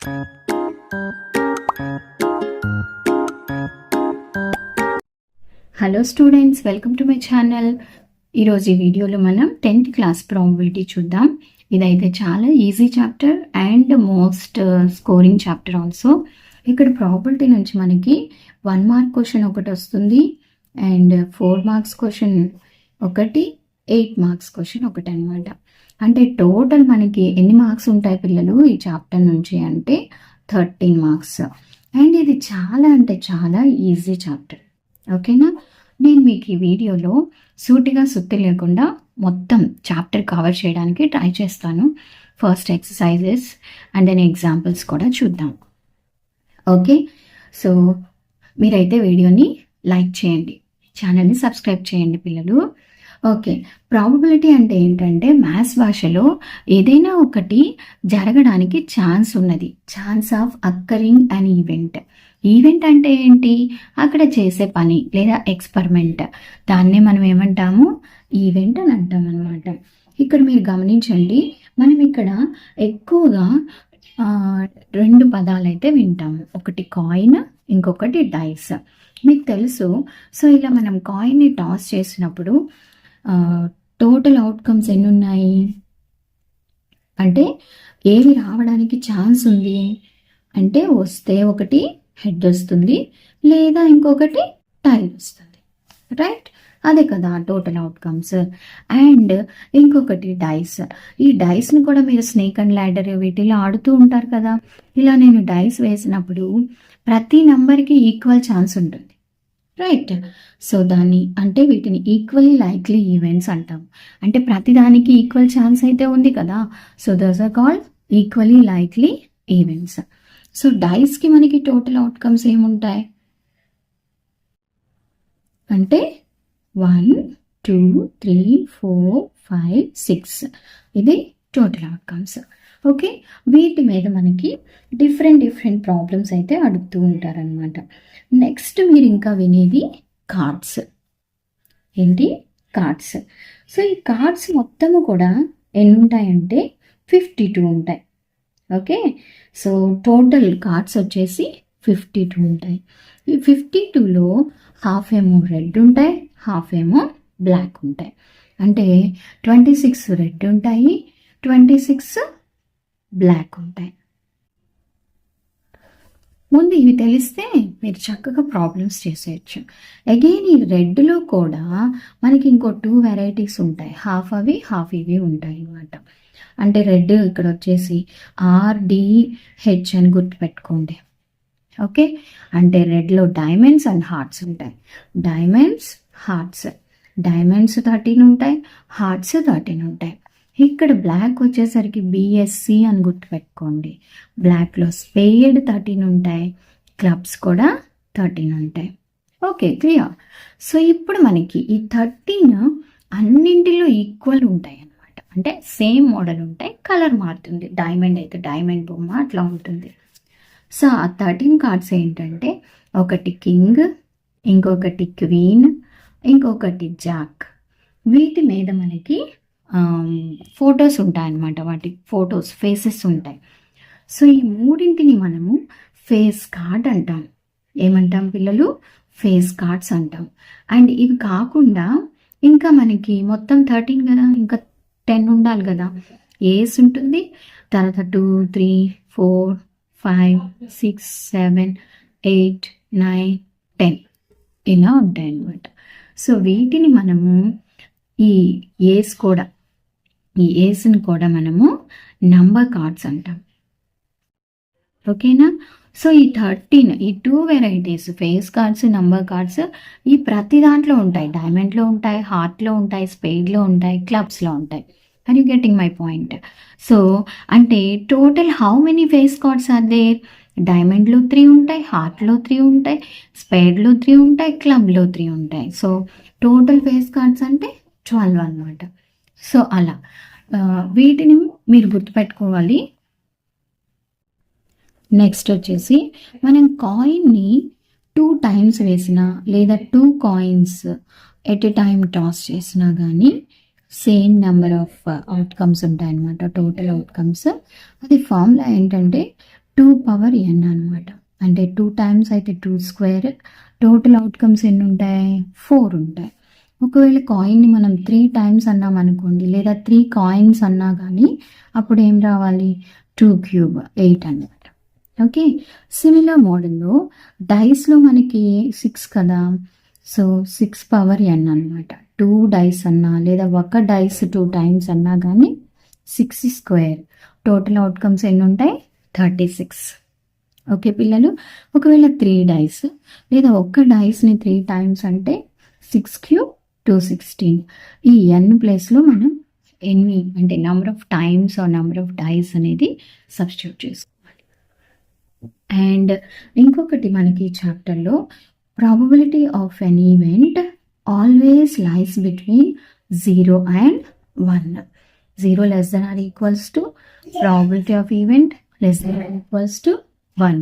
Hello students, welcome to my channel. ఈరోజు ఈ వీడియోలో మనం 10th క్లాస్ ప్రాబబిలిటీ చూద్దాం. ఇదైతే చాలా easy chapter and most scoring chapter also. ఇక్కడ ప్రాబబిలిటీ నుంచి మనకి 1 మార్క్ క్వశ్చన్ ఒకటి వస్తుంది అండ్ 4 మార్క్స్ క్వశ్చన్ ఒకటి, 8 మార్క్స్ క్వశ్చన్ ఒకటి అనమాట. అంటే టోటల్ మనకి ఎన్ని మార్క్స్ ఉంటాయి పిల్లలు ఈ చాప్టర్ నుంచి అంటే 13 మార్క్స్. అండ్ ఇది చాలా అంటే చాలా ఈజీ చాప్టర్. ఓకేనా? నేను మీకు ఈ వీడియోలో సూటిగా సుత్తి లేకుండా మొత్తం చాప్టర్ కవర్ చేయడానికి ట్రై చేస్తాను. First exercises and then examples కూడా చూద్దాం. ఓకే, సో మీరైతే వీడియోని లైక్ చేయండి, ఛానల్ని సబ్స్క్రైబ్ చేయండి పిల్లలు. ఓకే, ప్రాబబిలిటీ అంటే ఏంటంటే మ్యాథ్స్ భాషలో ఏదైనా ఒకటి జరగడానికి ఛాన్స్ ఉన్నది, chance of occurring an event. Event అంటే ఏంటి? అక్కడ చేసే పని లేదా ఎక్స్పెరిమెంట్, దాన్నే మనం ఏమంటాము? ఈవెంట్ అని అంటాం అనమాట. ఇక్కడ మీరు గమనించండి, మనం ఇక్కడ ఎక్కువగా 2 పదాలు అయితే వింటాము. ఒకటి కాయిన్, ఇంకొకటి డైస్. మీకు తెలుసు. సో ఇలా మనం కాయిన్ని టాస్ చేసినప్పుడు టోటల్ అవుట్కమ్స్ ఎన్ని ఉన్నాయి అంటే ఏవి రావడానికి ఛాన్స్ ఉంది అంటే వస్తే ఒకటి హెడ్ వస్తుంది లేదా ఇంకొకటి టైల్ వస్తుంది, రైట్? అదే కదా టోటల్ అవుట్కమ్స్. అండ్ ఇంకొకటి డైస్. ఈ డైస్ని కూడా మీరు స్నేక్ అండ్ ల్యాడర్ వీటిలో ఆడుతూ ఉంటారు కదా. ఇలా నేను డైస్ వేసినప్పుడు ప్రతి నెంబర్కి ఈక్వల్ ఛాన్స్ ఉంటుంది, రైట్? సో దాన్ని అంటే వీటిని ఈక్వల్లీ లైక్లీ ఈవెంట్స్ అంటాం. అంటే ప్రతిదానికి ఈక్వల్ ఛాన్స్ అయితే ఉంది కదా. So those are called equally likely events. So డైస్కి మనకి టోటల్ అవుట్కమ్స్ ఏముంటాయి అంటే 1, 2, 3, 4, 5, 6 ఇది టోటల్ అవుట్కమ్స్. ఓకే, వీటి మీద మనకి డిఫరెంట్ ప్రాబ్లమ్స్ అయితే అడుగుతూ ఉంటారనమాట. నెక్స్ట్ మీరు ఇంకా వినేది కార్డ్స్. ఏంటి? కార్డ్స్. సో ఈ కార్డ్స్ మొత్తము కూడా ఎన్ని ఉంటాయంటే 52 ఉంటాయి. ఓకే, సో టోటల్ కార్డ్స్ వచ్చేసి 52 ఉంటాయి. ఈ 52లో హాఫ్ ఏమో రెడ్ ఉంటాయి, హాఫ్ ఏమో బ్లాక్ ఉంటాయి. అంటే 26 రెడ్ ఉంటాయి, 26 బ్లాక్ ఉంటాయి. ముందు ఇవి తెలిస్తే మీరు చక్కగా ప్రాబ్లమ్స్ చేసేయచ్చు. అగైన్ ఈ రెడ్లో కూడా మనకి ఇంకో 2 వెరైటీస్ ఉంటాయి. హాఫ్ అవి హాఫ్ ఇవి ఉంటాయి అన్నమాట. అంటే రెడ్ ఇక్కడ వచ్చేసి RDH అని గుర్తుపెట్టుకోండి. ఓకే, అంటే రెడ్లో డైమండ్స్ అండ్ హార్ట్స్ ఉంటాయి. Diamonds, hearts. డైమండ్స్ 13 ఉంటాయి, హార్ట్స్ 13 ఉంటాయి. ఇక్కడ బ్లాక్ వచ్చేసరికి BSC అని గుర్తుపెట్టుకోండి. బ్లాక్లో స్పేడ్ 13 ఉంటాయి, క్లబ్స్ కూడా 13 ఉంటాయి. Okay, clear? సో ఇప్పుడు మనకి ఈ 13 అన్నింటిలో ఈక్వల్ ఉంటాయి అన్నమాట. అంటే సేమ్ మోడల్ ఉంటాయి, కలర్ మారుతుంది. డైమండ్ అయితే డైమండ్ బొమ్మ అట్లా ఉంటుంది. సో ఆ 13 కార్డ్స్ ఏంటంటే ఒకటి కింగ్, ఇంకొకటి క్వీన్, ఇంకొకటి జాక్. వీటి మీద మనకి ఫొటోస్ ఉంటాయన్నమాట. వాటి ఫొటోస్, ఫేసెస్ ఉంటాయి. సో ఈ మూడింటిని మనము ఫేస్ కార్డ్ అంటాం. ఏమంటాం పిల్లలు? ఫేస్ కార్డ్స్ అంటాం. అండ్ ఇవి కాకుండా ఇంకా మనకి మొత్తం 13 కదా, ఇంకా 10 ఉండాలి కదా. ఏస్ ఉంటుంది, తర్వాత 2, 3, 4, 5, 6, 7, 8, 9, 10 ఇలా ఉంటాయి అన్నమాట. సో వీటిని మనము ఈ ఏస్ కూడా, ఈ ఏస్ని కూడా మనము నంబర్ కార్డ్స్ అంటాం. ఓకేనా? సో ఈ 13 ఈ 2 varieties face cards, number cards ఈ ప్రతి దాంట్లో ఉంటాయి. డైమండ్లో ఉంటాయి, హార్ట్లో ఉంటాయి, స్పేడ్లో ఉంటాయి, క్లబ్స్లో ఉంటాయి. Are you getting my point? So అంటే total how many face cards are there? డైమండ్లో 3 ఉంటాయి, హార్ట్లో 3 ఉంటాయి, స్పేడ్లో 3 ఉంటాయి, క్లబ్లో 3 ఉంటాయి. సో టోటల్ ఫేస్ కార్డ్స్ అంటే 12 అన్నమాట. సో అలా వీటిని మీరు గుర్తుపెట్టుకోవాలి. నెక్స్ట్ వచ్చేసి మనం కాయిన్ని 2 టైమ్స్ వేసినా లేదా 2 coins at a time toss చేసినా కానీ సేమ్ నెంబర్ ఆఫ్ అవుట్కమ్స్ ఉంటాయన్నమాట, టోటల్ అవుట్కమ్స్. అది ఫార్ములా ఏంటంటే 2 పవర్ n అనమాట. అంటే 2 టైమ్స్ అయితే 2 స్క్వేర్. టోటల్ అవుట్కమ్స్ ఎన్ని ఉంటాయి? 4 ఉంటాయి. ఒకవేళ కాయిన్ని మనం 3 టైమ్స్ అన్నాం అనుకోండి, లేదా 3 కాయిన్స్ అన్నా కానీ అప్పుడు ఏం రావాలి? 2 క్యూబ్ 8 అనమాట. ఓకే, సిమిలర్ మోడల్లో డైస్లో మనకి 6 కదా, సో 6 పవర్ n అనమాట. 2 డైస్ అన్నా లేదా ఒక డైస్ 2 టైమ్స్ అన్నా కానీ 6 స్క్వేర్. టోటల్ అవుట్కమ్స్ ఎన్ని ఉంటాయి? 36. ఓకే పిల్లలు, ఒకవేళ 3 డైస్ లేదా ఒక్క డైస్ని 3 టైమ్స్ అంటే 6 క్యూబ్ 216. ఈ n ప్లేస్లో మనం ఎన్ని అంటే number of times or number of dice అనేది సబ్స్టిట్యూట్ చేసుకోవాలి. అండ్ ఇంకొకటి మనకి ఈ చాప్టర్లో probability of an event always lies between 0 and 1. 0 less than or equals to probability of event less than or equals to 1.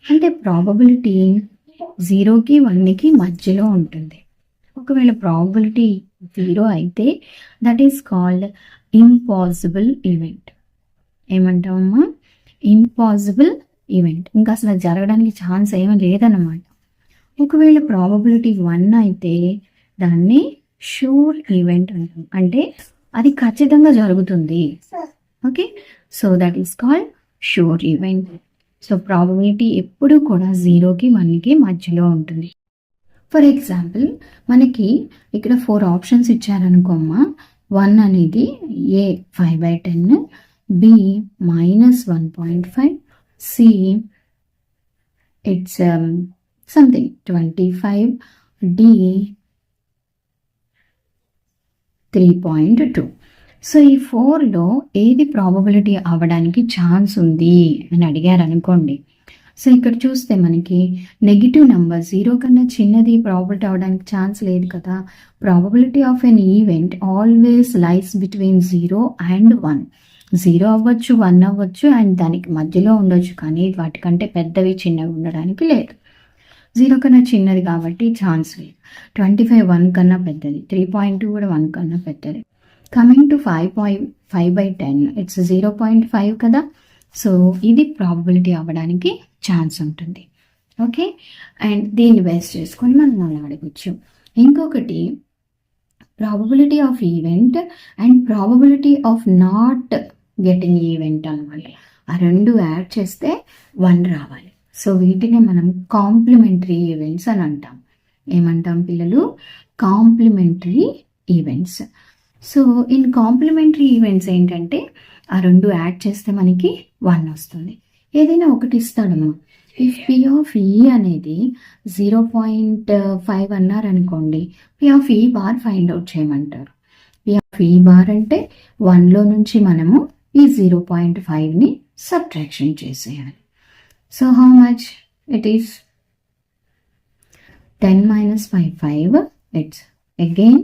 అంటే ప్రాబబిలిటీ 0కి 1కి మధ్యలో ఉంటుంది. ఒకవేళ ప్రాబబిలిటీ 0 అయితే that is called impossible event. ఏమంటామమ్మా? Impossible event. ఇంకా అసలు జరగడానికి ఛాన్స్ ఏమీ లేదన్నమాట. ఒకవేళ ప్రాబబిలిటీ 1 అయితే దాన్ని షూర్ ఈవెంట్ అంటాం. అంటే అది ఖచ్చితంగా జరుగుతుంది. Okay, so that is called sure event. So probability ఎప్పుడు కూడా 0కి 1కి మధ్యలో ఉంటుంది. ఫర్ ఎగ్జాంపుల్ మనకి ఇక్కడ 4 ఆప్షన్స్ ఇచ్చారనుకోమ్మా. 1 అనేది A 5/10, B -1.5, C it's something 25, D 3.2. So ఈ 4లో ఏది ప్రాబబిలిటీ అవ్వడానికి ఛాన్స్ ఉంది అని అడిగారు అనుకోండి. సో ఇక్కడ చూస్తే మనకి నెగిటివ్ నెంబర్ 0 కన్నా చిన్నది ప్రాబబిలిటీ అవ్వడానికి ఛాన్స్ లేదు కదా. Probability of an event always lies between 0 and 1. 0 అవ్వచ్చు, 1 అవ్వచ్చు, అండ్ దానికి మధ్యలో ఉండొచ్చు, కానీ వాటికంటే పెద్దవి చిన్నవి ఉండడానికి లేదు. 0 కన్నా చిన్నది కాబట్టి ఛాన్స్ లేదు. 25 1 కన్నా పెద్దది, 3.2 కూడా 1 కన్నా పెద్దది. కమింగ్ టు 5/10 ఇట్స్ 0.5 కదా. సో ఇది ప్రాబబిలిటీ అవ్వడానికి ఛాన్స్ ఉంటుంది. ఓకే, అండ్ దీన్ని బేస్ చేసుకొని మనం అలా అడగచ్చు. ఇంకొకటి probability of event and probability of not getting event అనమాట. ఆ రెండు యాడ్ చేస్తే 1 రావాలి. సో వీటిని మనం కాంప్లిమెంటరీ ఈవెంట్స్ అని అంటాం. ఏమంటాం పిల్లలు? Complementary events. So in complementary events ఏంటంటే ఆ రెండు యాడ్ చేస్తే మనకి 1 వస్తుంది. ఏదైనా ఒకటి ఇస్తాడమ్మా. ఇఫ్ పి ఆఫ్ ఈ అనేది 0.5 అన్నారు అనుకోండి, పి ఆఫ్ ఈ బార్ ఫైండ్ అవుట్ చేయమంటారు. పి ఆఫ్ ఈ బార్ అంటే 1లో నుంచి మనము ఈ 0.5ని సబ్ట్రాక్షన్ చేసేయాలి. So how much it is? 10 - 5 5, it's again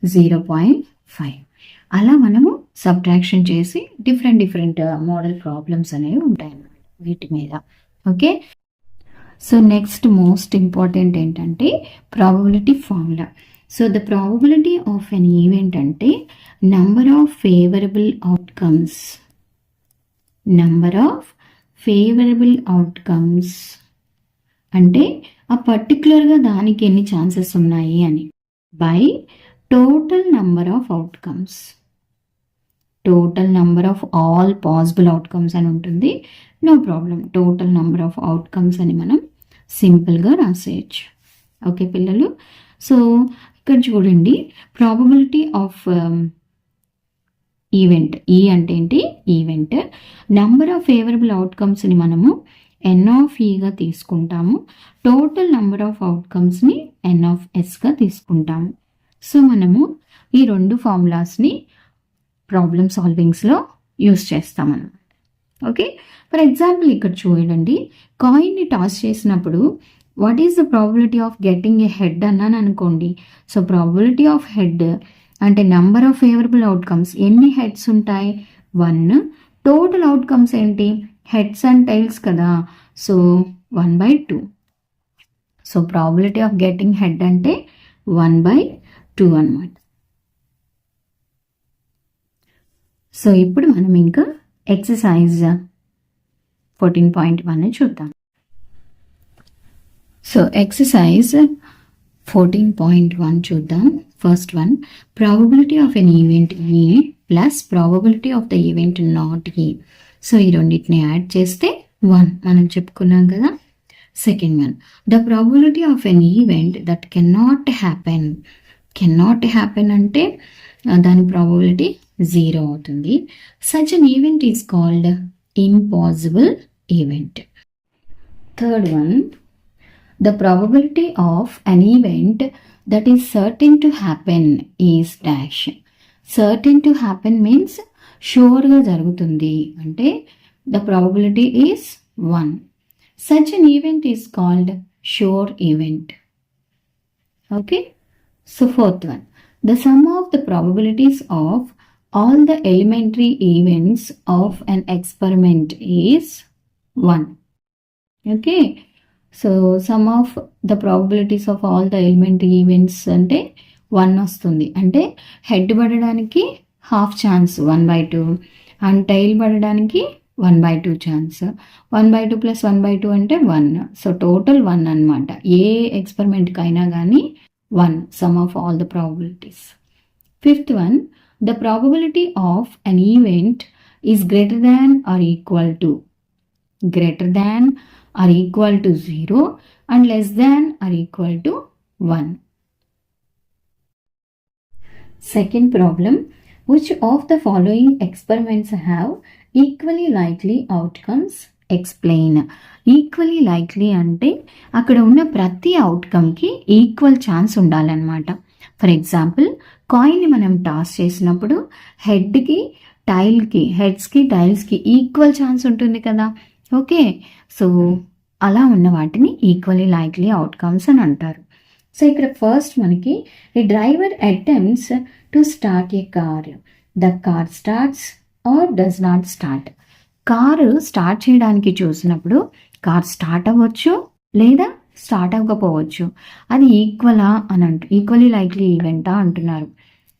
0.5. అలా మనము సబ్ట్రాక్షన్ చేసి డిఫరెంట్ మోడల్ ప్రాబ్లమ్స్ అనేవి ఉంటాయి అన్నమాట వీటి మీద. Okay, so next most important ఏంటంటే probability formula. So the probability of an event అంటే number of favourable outcomes. Number of favourable outcomes అంటే ఆ పర్టికులర్గా దానికి ఎన్ని ఛాన్సెస్ ఉన్నాయి అని, by total number of outcomes. Total number of all possible outcomes అని ఉంటుంది. No problem, total number of outcomes అని మనం సింపుల్గా రాసేయచ్చు. ఓకే పిల్లలు, సో ఇక్కడ చూడండి ప్రాబబిలిటీ ఆఫ్ ఈవెంట్. ఈ అంటే ఏంటి? ఈవెంట్. నంబర్ ఆఫ్ ఫేవరబుల్ అవుట్కమ్స్ని మనము ఎన్ ఆఫ్ ఈగా తీసుకుంటాము. టోటల్ నంబర్ ఆఫ్ అవుట్కమ్స్ని ఎన్ ఆఫ్ ఎస్గా తీసుకుంటాము. సో మనము ఈ రెండు ఫార్ములాస్ని ప్రాబ్లమ్ సాల్వింగ్స్లో యూస్ చేస్తామన్నమాట. ఓకే, ఫర్ ఎగ్జాంపుల్ ఇక్కడ చూడండి, కాయిన్ని టాస్ చేసినప్పుడు what is the probability of getting a head అన్నాను అనుకోండి. సో ప్రాబిలిటీ ఆఫ్ హెడ్ అంటే నెంబర్ ఆఫ్ ఫేవరబుల్ అవుట్కమ్స్. ఎన్ని హెడ్స్ ఉంటాయి? 1. టోటల్ అవుట్కమ్స్ ఏంటి? హెడ్స్ అండ్ టైల్స్ కదా, so 1/2. So probability of getting head అంటే 1/2 అన్నమాట. సో ఇప్పుడు మనం ఇంకా ఎక్సర్సైజ్ 14.1 చూద్దాం. సో ఎక్సర్సైజ్ 14.1 చూద్దాం. First one, probability of an event E plus probability of the event not E. So ఈ రెండింటిని యాడ్ చేస్తే 1 మనం చెప్పుకున్నాం కదా. Second one, the probability of an event that cannot happen. Cannot happen అంటే దాని ప్రాబబిలిటీ 0 అవుతుంది. Such an event is called impossible event. Third one, the probability of an event that is certain to happen is dash. Certain to happen means sure గా జరుగుతుంది అంటే the probability is 1. Such an event is called sure event. Okay. So fourth one, the sum of the probabilities of all the elementary events of an experiment is 1. Okay. So some of the probabilities of all the elementary events అంటే 1 వస్తుంది. అంటే head పడడానికి half chance 1/2 and tile పడడానికి 1/2 chance. 1/2 plus 1/2 అంటే 1. So total 1 అనమాట. ఏ ఎక్స్పెరిమెంట్కి అయినా కానీ 1 some of all the probabilities. Fifth one, the probability of an event is greater than or equal to. Greater than are equal to 0 and less than or equal to 1. Second problem, which of the following experiments have equally likely outcomes? Explain. Equally likely అంటే అక్కడ ఉన్న ప్రతి అవుట్కమ్కి equal chance ఉండాలన్నమాట. For example, కాయిన్ని మనం toss చేసినప్పుడు హెడ్కి టైల్కి, హెడ్స్కి టైల్స్కి equal chance ఉంటుంది కదా. Okay, so అలా ఉన్న వాటిని ఈక్వల్లీ లైక్లీ అవుట్కమ్స్ అని అంటారు. సో ఇక్కడ ఫస్ట్ మనకి a driver attempts to start a car. The car starts or does not start. Car start చేయడానికి చూసినప్పుడు కార్ స్టార్ట్ అవ్వచ్చు లేదా స్టార్ట్ అవ్వకపోవచ్చు. అది ఈక్వలా అని ఈక్వల్లీ లైక్లీ ఈవెంటా అంటున్నారు.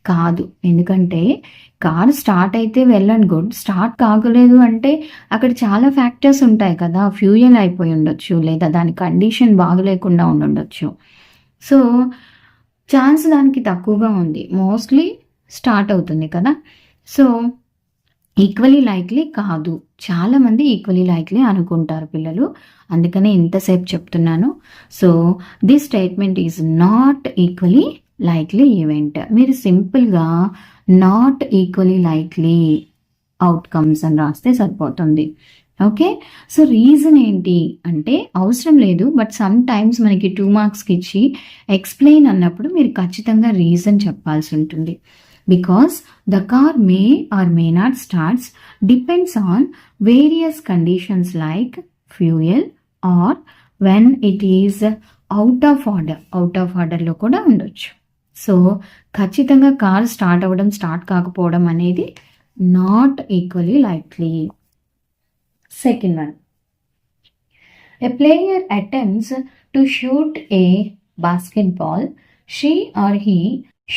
కాదు, ఎందుకంటే కార్ స్టార్ట్ అయితే వెల్ అండ్ గుడ్. స్టార్ట్ కాగలేదు అంటే అక్కడ చాలా ఫ్యాక్టర్స్ ఉంటాయి కదా. ఫ్యూయల్ అయిపోయి ఉండొచ్చు లేదా దాని కండిషన్ బాగలేకుండా ఉండొచ్చు. సో ఛాన్స్ దానికి తక్కువగా ఉంది. మోస్ట్లీ స్టార్ట్ అవుతుంది కదా. సో ఈక్వలీ లైక్లీ కాదు. చాలామంది ఈక్వలీ లైక్లీ అనుకుంటారు పిల్లలు, అందుకనే ఇంతసేపు చెప్తున్నాను. So this statement is not equally likely event. మీరు సింపుల్గా నాట్ ఈక్వలీ లైక్లీ అవుట్కమ్స్ అని రాస్తే సరిపోతుంది. ఓకే, సో రీజన్ ఏంటి అంటే అవసరం లేదు, బట్ సమ్ టైమ్స్ మనకి 2 మార్క్స్కి ఇచ్చి ఎక్స్ప్లెయిన్ అన్నప్పుడు మీరు ఖచ్చితంగా రీజన్ చెప్పాల్సి ఉంటుంది. Because the car may or may not starts depends on various conditions like fuel or when it is out of order. Out of ఆర్డర్లో కూడా ఉండొచ్చు. సో ఖచ్చితంగా కార్ స్టార్ట్ అవ్వడం స్టార్ట్ కాకపోవడం అనేది not equally likely. Second one, a player attempts to shoot a basketball. She or he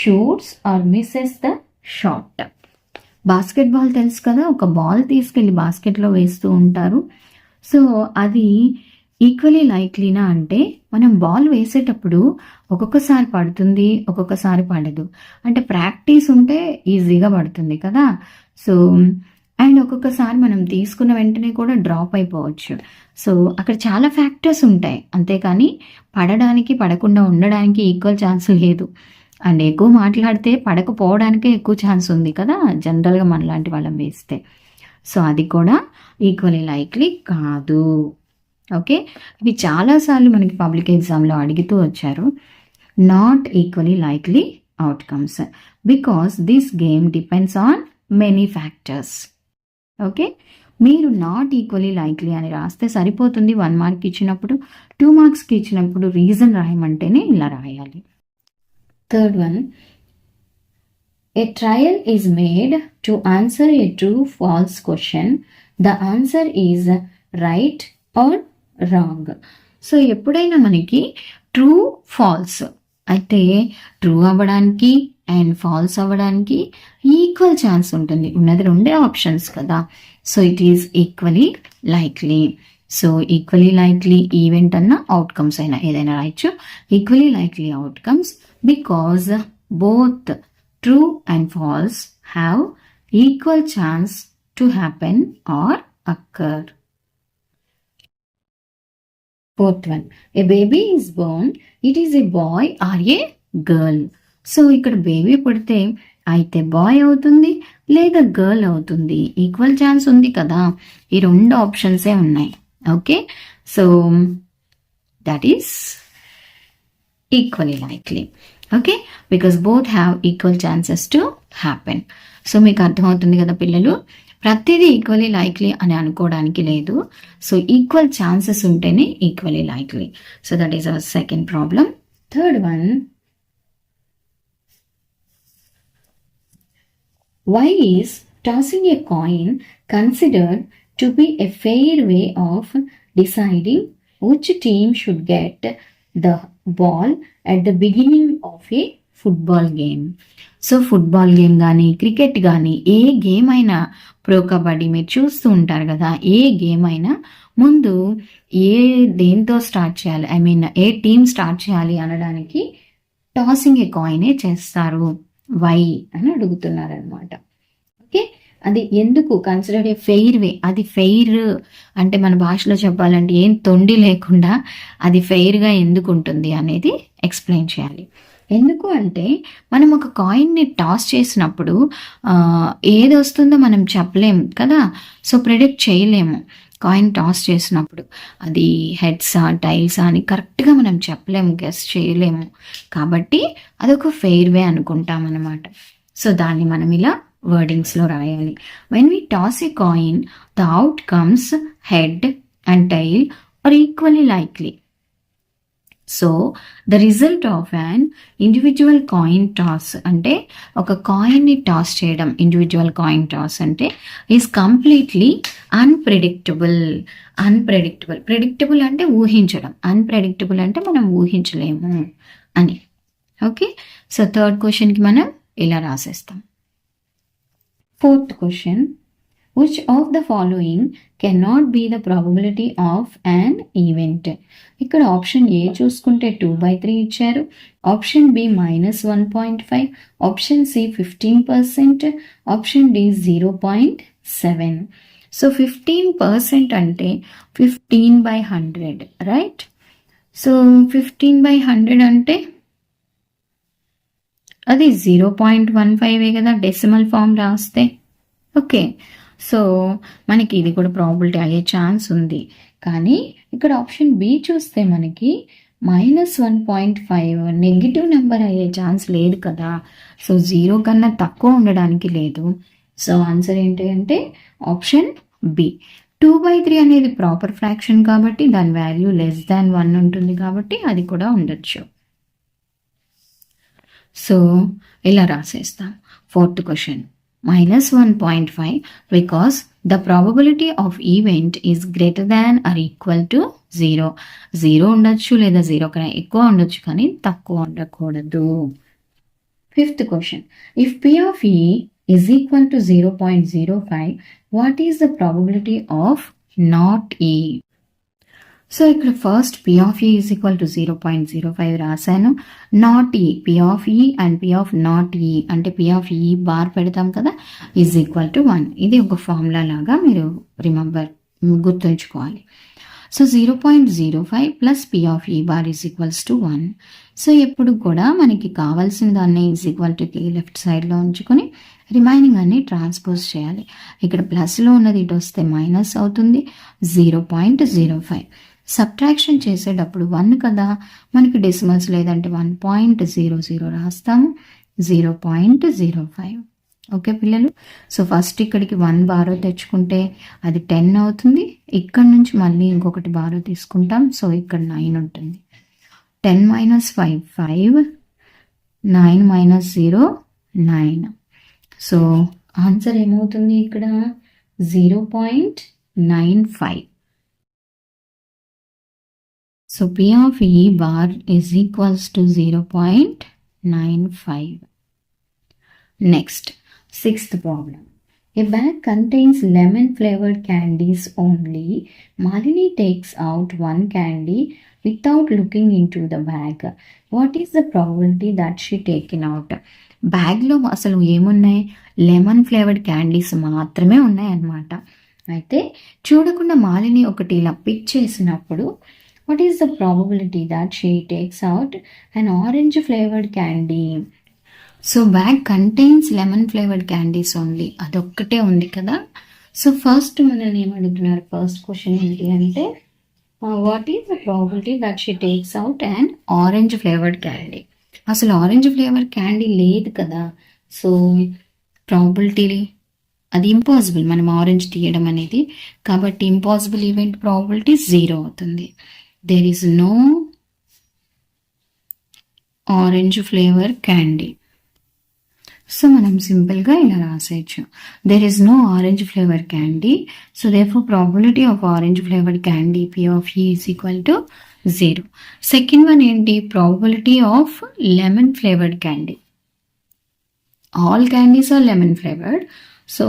shoots or misses the shot. Basketball తెలుసు కదా, ఒక బాల్ తీసుకెళ్ళి బాస్కెట్లో వేస్తూ ఉంటారు. సో అది ఈక్వలీ లైక్లీనా అంటే మనం బాల్ వేసేటప్పుడు ఒక్కొక్కసారి పడుతుంది, ఒక్కొక్కసారి పడదు. అంటే ప్రాక్టీస్ ఉంటే ఈజీగా పడుతుంది కదా. సో అండ్ ఒక్కొక్కసారి మనం తీసుకున్న వెంటనే కూడా డ్రాప్ అయిపోవచ్చు. సో అక్కడ చాలా ఫ్యాక్టర్స్ ఉంటాయి, అంతేకాని పడడానికి పడకుండా ఉండడానికి ఈక్వల్ ఛాన్స్ లేదు. అండ్ ఎక్కువ మాట్లాడితే పడకపోవడానికే ఎక్కువ ఛాన్స్ ఉంది కదా జనరల్గా మనలాంటి వాళ్ళం వేస్తే. సో అది కూడా ఈక్వల్లీ లైక్లీ కాదు. ఓకే, ఇవి చాలాసార్లు మనకి పబ్లిక్ ఎగ్జామ్లో అడుగుతూ వచ్చారు. Not equally likely outcomes because this game depends on many factors. Okay, మీరు నాట్ ఈక్వల్లీ లైక్లీ అని రాస్తే సరిపోతుంది. 1 మార్క్ ఇచ్చినప్పుడు, 2 మార్క్స్కి ఇచ్చినప్పుడు రీజన్ రాయమంటేనే ఇలా రాయాలి. Third one, a trial is made to answer a true false question. The answer is right or wrong. So ఎప్పుడైనా మనకి ట్రూ ఫాల్స్ అయితే ట్రూ అవ్వడానికి అండ్ ఫాల్స్ అవ్వడానికి ఈక్వల్ ఛాన్స్ ఉంటుంది. ఉన్నది రెండే ఆప్షన్స్ కదా. So it is equally likely. So equally likely event అన్న అవుట్కమ్స్ అయినా ఏదైనా రాయొచ్చు. Equally likely outcomes because both true and false have equal chance to happen or occur. Fourth one, a baby is born, it is a boy or a girl. So ఇక్కడ baby పుడితే అయితే bye అవుతుంది లేదా girl అవుతుంది. Equal chance ఉంది కదా. ఈ రెండు ఆప్షన్సే ఉన్నాయి. Okay, so that is equally likely. Okay, because both have equal chances to happen. So మీకు అర్థమవుతుంది కదా పిల్లలు, ప్రతిదీ ఈక్వలీ లైక్లీ అని అనుకోవడానికి లేదు. సో ఈక్వల్ ఛాన్సెస్ ఉంటేనే equally likely. So that is our second problem. Third one, why is tossing a coin considered to be a fair way of deciding which team should get the ball at the beginning of a football game. So football game కానీ cricket కానీ ఏ game అయినా, pro kabaddi మీరు చూస్తూ ఉంటారు కదా, ఏ game అయినా ముందు దేంతో స్టార్ట్ చేయాలి, I mean A team start చేయాలి అనడానికి టాసింగ్ ఏ కాయినే చేస్తారు. వై అని అడుగుతున్నారు అనమాట. ఓకే, అది ఎందుకు కన్సిడర్డ్ ఏ ఫెయిర్ వే. అది ఫెయిర్ అంటే మన భాషలో చెప్పాలంటే ఏం తొండి లేకుండా అది ఫెయిర్గా ఎందుకు ఉంటుంది అనేది ఎక్స్ప్లెయిన్ చేయాలి. ఎందుకు అంటే మనం ఒక కాయిన్ని టాస్ చేసినప్పుడు ఏది వస్తుందో మనం చెప్పలేము కదా. సో ప్రెడిక్ట్ చేయలేము. కాయిన్ టాస్ చేసినప్పుడు అది హెడ్సా టైల్సా అని కరెక్ట్గా మనం చెప్పలేము, గెస్ చేయలేము. కాబట్టి అదొక ఫెయిర్ వే అనుకుంటాం అన్నమాట. సో దాన్ని మనం ఇలా వర్డింగ్స్లో రాయాలి. When we toss a coin the outcomes head and tail are equally likely. So the result of an individual coin toss అంటే ఒక కాయిన్ని టాస్ చేయడం, ఇండివిజువల్ కాయిన్ టాస్ అంటే ఈజ్ కంప్లీట్లీ అన్ప్రెడిక్టబుల్. ప్రెడిక్టబుల్ అంటే ఊహించడం, అన్ప్రెడిక్టబుల్ అంటే మనం ఊహించలేము అని. ఓకే, సో థర్డ్ క్వశ్చన్కి మనం ఇలా రాసేస్తాం. Fourth question, which of the following cannot be the probability of an event? ఇక్కడ ఆప్షన్ ఏ చూసుకుంటే 2/3 ఇచ్చారు, option B -1.5, option C 15%, option D 0.7. So 15% అంటే 15/100, రైట్? సో 15/100 అంటే అది 0.15 కదా డెసిమల్ ఫామ్ రాస్తే. ఓకే, సో మనకి ఇది కూడా ప్రాబిలిటీ అయ్యే ఛాన్స్ ఉంది. కానీ ఇక్కడ ఆప్షన్ బి చూస్తే మనకి -1.5 నెగిటివ్ నెంబర్ అయ్యే ఛాన్స్ లేదు కదా. సో 0 కన్నా తక్కువ ఉండడానికి లేదు. సో ఆన్సర్ ఏంటి అంటే ఆప్షన్ బి. 2/3 అనేది ప్రాపర్ ఫ్రాక్షన్ కాబట్టి దాని వాల్యూ <1 ఉంటుంది కాబట్టి అది కూడా ఉండొచ్చు. సో ఇలా రాసేస్తాం. Fourth question, -1.5 because the probability of event is greater than or equal to 0. 0 ఉండొచ్చు లేదా 0 కన్నా ఎక్కువ ఉండొచ్చు కానీ తక్కువ ఉండకూడదు. Fifth question, if P of E is equal to 0.05, what is the probability of not E? So ఇక్కడ first P of E is equal to 0.05 రాశాను. Not E, P of E and P of not E అంటే P of E bar పెడతాం కదా, is equal to 1. ఇది ఒక formula లాగా మీరు గుర్తుంచుకోవాలి. So 0.05 plus P of E bar is equals to 1. So ఎప్పుడు కూడా మనకి కావాల్సిన దాన్ని ఈజ్ ఈక్వల్ టు కి లెఫ్ట్ సైడ్లో ఉంచుకొని రిమైనింగ్ అన్ని ట్రాన్స్పోజ్ చేయాలి. ఇక్కడ ప్లస్లో ఉన్నది ఇటు వస్తే మైనస్ అవుతుంది. 0.05 సబ్ట్రాక్షన్ చేసేటప్పుడు 1 కదా, మనకి డెసిమల్స్ లేదంటే 1.00 రాస్తాము. 0.05. ఓకే పిల్లలు, సో ఫస్ట్ ఇక్కడికి 1 బారో తెచ్చుకుంటే అది 10 అవుతుంది. ఇక్కడ నుంచి మళ్ళీ ఇంకొకటి బారో తీసుకుంటాం. సో ఇక్కడ 9 ఉంటుంది. 10 - 5 5, 9 - 0 9. సో ఆన్సర్ ఏమవుతుంది ఇక్కడ 0.95. So P of E bar is equals to 0.95. Next, sixth problem. A bag contains lemon flavored candies only. Malini takes out one candy without looking into the bag. What is the probability that she taken out? బ్యాగ్లో అసలు ఏమున్నాయి, lemon flavoured candies మాత్రమే ఉన్నాయన్నమాట. అయితే చూడకుండా మాలిని ఒకటి ఇలా pick చేసినప్పుడు what is the probability that she takes out an orange flavoured candy? So bag contains lemon flavoured candies only, అదొక్కటే ఉంది కదా. సో ఫస్ట్ మనల్ని ఏమడుగుతున్నారు, ఫస్ట్ క్వశ్చన్ ఏంటి అంటే what is the probability that she takes out and orange flavoured candy? అసలు orange flavour candy లేదు కదా. So probability అది ఇంపాసిబుల్, మనం ఆరెంజ్ తీయడం అనేది. కాబట్టి ఇంపాసిబుల్ ఈవెంట్ ప్రాబిలిటీ 0 అవుతుంది. There is no orange flavour candy. So మనం సింపుల్గా ఇలా రాసేయచ్చు, there is no orange flavour candy. So therefore probability of orange flavoured candy P of E is equal to 0. Second one ఏంటి, probability of lemon flavoured candy. All candies are lemon flavoured, so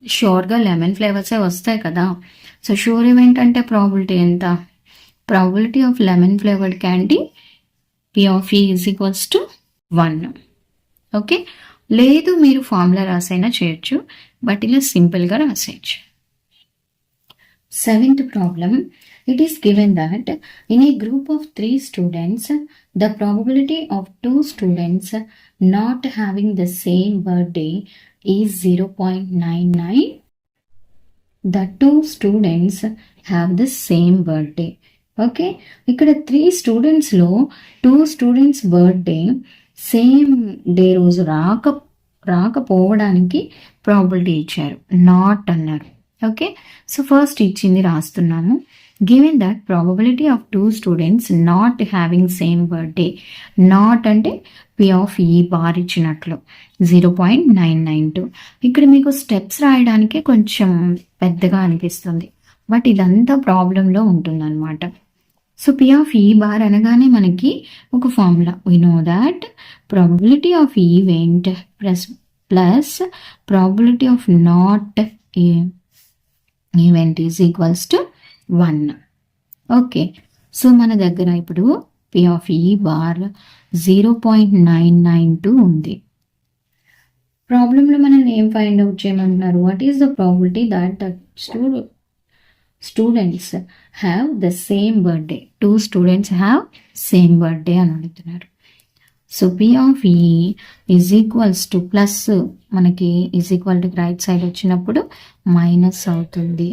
షూర్గా lemon ఫ్లేవర్సే వస్తాయి కదా. So sure event అంటే probability ఎంత, probability of lemon flavoured candy P of E is equals to 1. Okay, లేదు మీరు formula రాసైనా చేయొచ్చు, బట్ ఇలా సింపుల్గా రాసేయచ్చు. Seventh problem, it is given that in a group of 3 students, the probability of 2 students not having the same birthday is 0.99. The 2 students have the same birthday. Okay, ఇక్కడ 3 స్టూడెంట్స్లో 2 students birthday same day రోజు రాకపోవడానికి probability ఇచ్చారు, not అన్నారు. Okay, so first ఇచ్చింది రాస్తున్నాము. Given that probability of 2 students not having same birthday, not అంటే P of E bar ఇచ్చినట్లు 0.992. ఇక్కడ మీకు స్టెప్స్ రాయడానికే కొంచెం పెద్దగా అనిపిస్తుంది, బట్ ఇదంతా ప్రాబ్లంలో ఉంటుందన్నమాట. So P of E bar అనగానే మనకి ఒక formula, we know that probability of event plus probability of not event is equals to 1. Okay, so మన దగ్గర ఇప్పుడు P of E బార్ 0.992 ఉంది. ప్రాబ్లంలో మనం ఏం ఫైండ్ అవుట్ చేయమంటున్నారు, what is the probability that the students have the same birthday, 2 students have same birthday అని అడుగుతున్నారు. So P of E is equals to plus, మనకి is equal to right side వచ్చినప్పుడు minus అవుతుంది.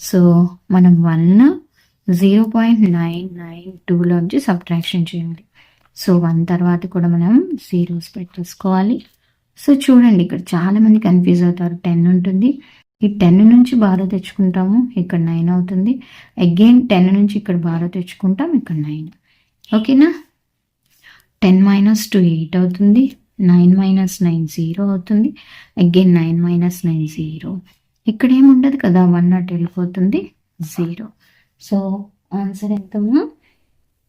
So మనం 1 0.992లోంచి subtraction చేయాలి. So 1 తర్వాత కూడా మనం జీరోస్ పెట్టేసుకోవాలి. సో చూడండి, ఇక్కడ చాలామంది కన్ఫ్యూజ్ అవుతారు. 10 ఉంటుంది, ఈ 10 నుంచి బారో తెచ్చుకుంటాము, ఇక్కడ 9 అవుతుంది. అగైన్ 10 నుంచి ఇక్కడ బారో తెచ్చుకుంటాం, ఇక్కడ 9. ఓకేనా, 10 - 2 8 అవుతుంది, 9 - 9 0 అవుతుంది, అగైన్ 9 - 9 0. ఇక్కడ ఏముండదు కదా, 1 అటు వెళ్ళిపోతుంది, 0. సో ఆన్సర్ ఎంతమ్మా,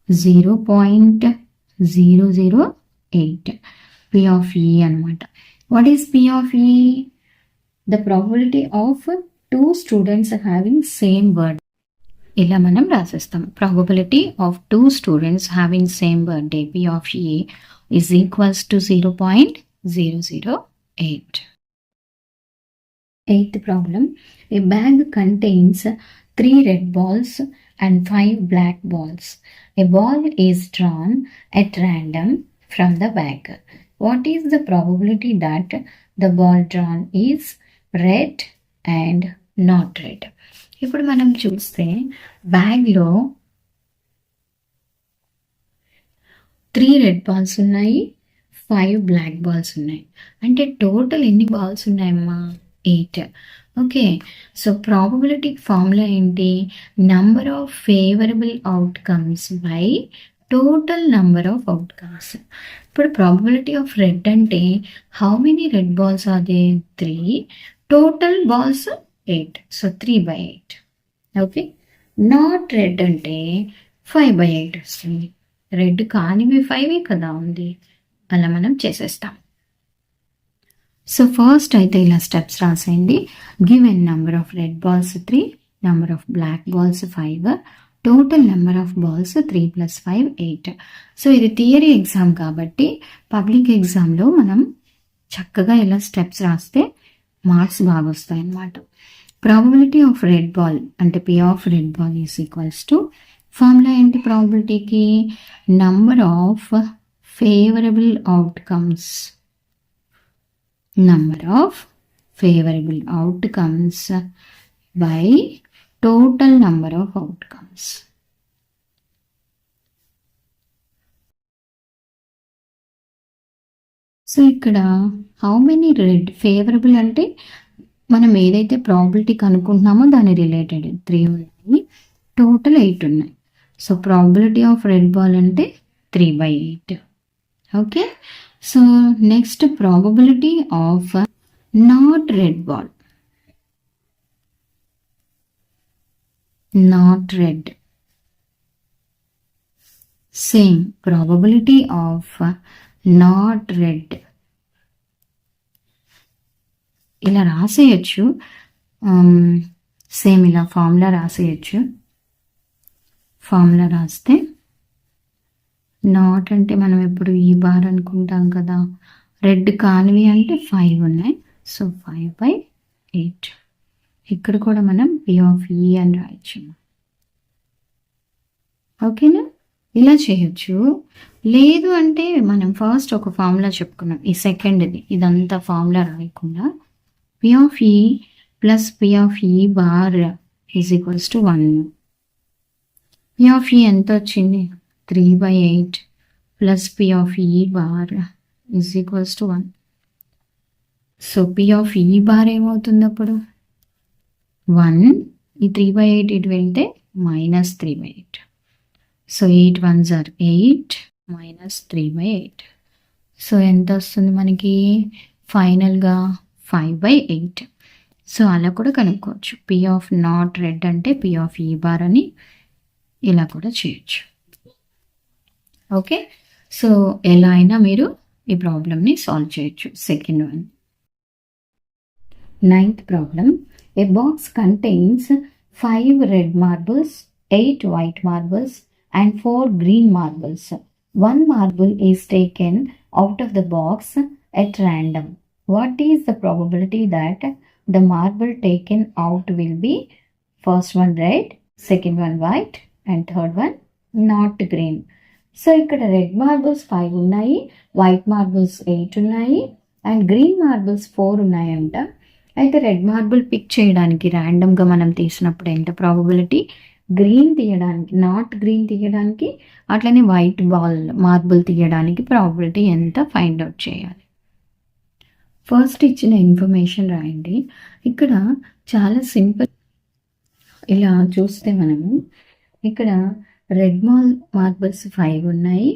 0.008 P of E అనమాట. What is P of E? The probability of 2 students having same birthday. ఇలా మనం రాసేస్తాం, probability of 2 students having same birthday P of E is equals to 0.008. Eighth problem, a bag contains 3 red balls and 5 black balls. A ball is drawn at random from the bag. What is the probability that the ball drawn is red and not red? ఇప్పుడు మనం చూస్తే బ్యాగ్లో 3 red balls ఉన్నాయి, 5 black balls ఉన్నాయి. అంటే total ఎన్ని balls ఉన్నాయమ్మా, 8. Okay, so probability formula ఏంటి, number of favourable outcomes by total number of outcomes. ఇప్పుడు ప్రాబబిలిటీ ఆఫ్ రెడ్ అంటే how many red balls are they, 3, total balls 8, so 3/8. Okay, not red అంటే 5/8 వస్తుంది. Red కానివి 5 కదా ఉంది, అలా మనం చేసేస్తాం. సో ఫస్ట్ అయితే ఇలా స్టెప్స్ రాసేయండి. Given number of red balls 3, number of black balls 5, total number of balls 3 + 5 8. So ఇది థియరీ ఎగ్జామ్ కాబట్టి పబ్లిక్ ఎగ్జామ్లో మనం చక్కగా ఇలా స్టెప్స్ రాస్తే మార్క్స్ బాగా వస్తాయి అన్నమాట. ప్రాబబిలిటీ ఆఫ్ రెడ్ బాల్ అంటే P of red ball is equals to, formula ఏంటి ప్రాబబిలిటీకి, number of favourable outcomes, number of favorable outcomes by total number of outcomes. So ఇక్కడ హౌ మెనీ రెడ్, ఫేవరబుల్ అంటే మనం ఏదైతే ప్రాబిలిటీ కనుక్కుంటున్నామో దాని related 3 ఉన్నాయి, total 8 ఉన్నాయి. So probability of red ball అంటే 3/8. Okay, so next probability of not red ball, not red, same probability of not red. ఇలా రాసేయచ్చు, same ఇలా ఫార్ములా రాసేయచ్చు. ఫార్ములా రాస్తే నాట్ అంటే మనం ఎప్పుడు ఈ బార్ అనుకుంటాం కదా, రెడ్ కానివి అంటే 5 ఉన్నాయి. సో 5/8. ఇక్కడ కూడా మనం పి ఆఫ్ ఈ అని రాయొచ్చు. ఓకేనా, ఇలా చేయొచ్చు. లేదు అంటే మనం ఫస్ట్ ఒక ఫార్ములా చెప్పుకున్నాం, ఈ సెకండ్ది ఇదంతా ఫార్ములా రాయకుండా పి ఆఫ్ ఈ ప్లస్ పి ఆఫ్ ఈ bar is equals to 1. P of ఈ ఎంత వచ్చింది, 3/8 ప్లస్ పి ఆఫ్ ఈ bar is equals to 1. So P of ఈ బార్ ఏమవుతుంది అప్పుడు 1, ఈ 3/8 ఇటు వెళ్తే -3/8. So 8 1s are 8 -3/8. సో ఎంత వస్తుంది మనకి ఫైనల్గా 5/8. సో అలా కూడా కనుక్కోవచ్చు. పి ఆఫ్ నాట్ రెడ్ అంటే పి ఆఫ్ ఈ బార్ అని ఇలా కూడా చేయొచ్చు. ఓకే, సో ఎలా అయినా మీరు ఈ ప్రాబ్లమ్ని సాల్వ్ చేయొచ్చు. Second one, 9th problem. A box contains 5 red marbles, 8 white marbles and 4 green marbles. One marble is taken out of the box at random. What is the probability that the marble taken out will be first one red, second one white and third one not green? So ఇక్కడ red marbles 5 ఉన్నాయి, white marbles 8 ఉన్నాయి and green marbles 4 ఉన్నాయంట. అయితే red marble pick చేయడానికి ర్యాండమ్గా మనం తీసినప్పుడు ఎంత ప్రాబబిలిటీ, గ్రీన్ తీయడానికి, నాట్ గ్రీన్ తీయడానికి, అట్లనే వైట్ మార్బుల్ తీయడానికి ప్రాబబిలిటీ ఎంత ఫైండ్ అవుట్ చేయాలి. ఫస్ట్ ఇచ్చిన ఇన్ఫర్మేషన్ రాయండి. ఇక్కడ చాలా సింపుల్. ఇలా చూస్తే మనము ఇక్కడ రెడ్ మార్బుల్స్ 5 ఉన్నాయి,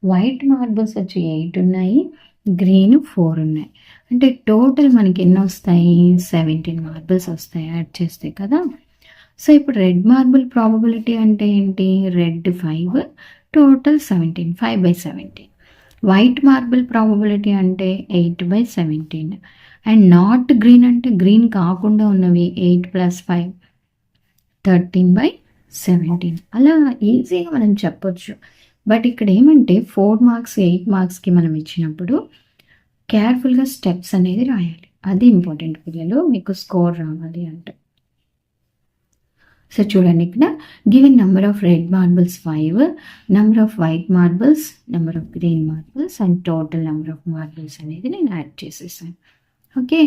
వైట్ మార్బుల్స్ వచ్చి 8 ఉన్నాయి, గ్రీన్ 4 ఉన్నాయి. అంటే టోటల్ మనకి ఎన్ని వస్తాయి, 17 మార్బుల్స్ వస్తాయి యాడ్ చేస్తే కదా. సో ఇప్పుడు రెడ్ మార్బుల్ ప్రాబబిలిటీ అంటే ఏంటి, red 5, total 17, 5/17. White marble probability అంటే 8/17. అండ్ నాట్ గ్రీన్ అంటే గ్రీన్ కాకుండా ఉన్నవి 8 + 5, 13/17. అలా ఈజీగా మనం చెప్పొచ్చు. బట్ ఇక్కడ ఏమంటే 4 మార్క్స్ 8 మార్క్స్కి మనం ఇచ్చినప్పుడు కేర్ఫుల్గా స్టెప్స్ అనేది రాయాలి. అది ఇంపార్టెంట్ పిల్లలు, మీకు స్కోర్ రావాలి అంటే. సో చూడండి, ఇక్కడ given number of red marbles 5, number off white marbles, number of green marbles and total number of marbles అనేది నేను యాడ్ చేసేసాను. ఓకే,